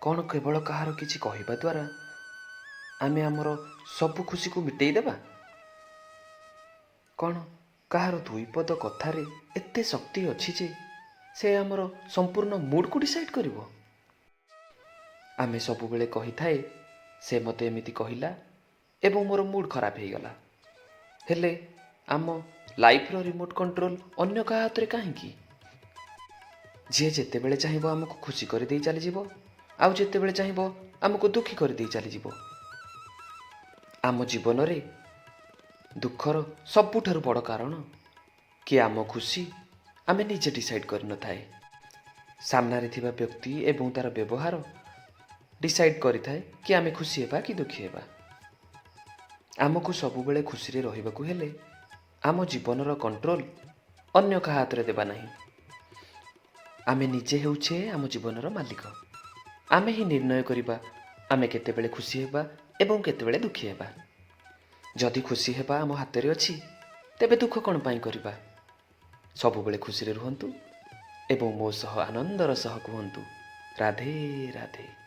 କ'ଣ କେବଳ କାହାର କିଛି କହିବା ଦ୍ୱାରା ଆମେ ଆମର ସବୁ ଖୁସିକୁ ମିଟେଇ ଦେବା? କ'ଣ କାହାର ଦୁଇପଦ କଥାରେ ଏତେ ଶକ୍ତି ଅଛି ଯେ ସେ ଆମର ସମ୍ପୂର୍ଣ୍ଣ ମୁଡ଼୍କୁ ଡିସାଇଡ଼୍ କରିବ? ଆମେ ସବୁବେଳେ କହିଥାଏ ସେ ମୋତେ ଏମିତି କହିଲା ଏବଂ ମୋର ମୁଡ଼୍ ଖରାପ ହେଇଗଲା। ହେଲେ ଆମ ଲାଇଫ୍ର ରିମୋଟ୍ କଣ୍ଟ୍ରୋଲ୍ ଅନ୍ୟ କାହା ହାତରେ କାହିଁକି? ଯିଏ ଯେତେବେଳେ ଚାହିଁବ ଆମକୁ ଖୁସି କରିଦେଇ ଚାଲିଯିବ, ଆଉ ଯେତେବେଳେ ଚାହିଁବ ଆମକୁ ଦୁଃଖୀ କରିଦେଇ ଚାଲିଯିବ। ଆମ ଜୀବନରେ ଦୁଃଖର ସବୁଠାରୁ ବଡ଼ କାରଣ କି ଆମ ଖୁସି ଆମେ ନିଜେ ଡିସାଇଡ଼୍ କରିନଥାଏ। ସାମ୍ନାରେ ଥିବା ବ୍ୟକ୍ତି ଏବଂ ତା'ର ବ୍ୟବହାର ଡିସାଇଡ଼୍ କରିଥାଏ କି ଆମେ ଖୁସି ହେବା କି ଦୁଃଖୀ ହେବା। ଆମକୁ ସବୁବେଳେ ଖୁସିରେ ରହିବାକୁ ହେଲେ ଆମ ଜୀବନର କଣ୍ଟ୍ରୋଲ୍ ଅନ୍ୟ କାହା ହାତରେ ଦେବା ନାହିଁ। ଆମେ ନିଜେ ହେଉଛେ ଆମ ଜୀବନର ମାଲିକ। ଆମେ ହିଁ ନିର୍ଣ୍ଣୟ କରିବା ଆମେ କେତେବେଳେ ଖୁସି ହେବା ଏବଂ କେତେବେଳେ ଦୁଃଖୀ ହେବା। ଯଦି ଖୁସି ହେବା ଆମ ହାତରେ ଅଛି, ତେବେ ଦୁଃଖ କ'ଣ ପାଇଁ କରିବା? ସବୁବେଳେ ଖୁସିରେ ରୁହନ୍ତୁ ଏବଂ ମୋ ସହ ଆନନ୍ଦର ସହ କୁହନ୍ତୁ ରାଧେ ରାଧେ।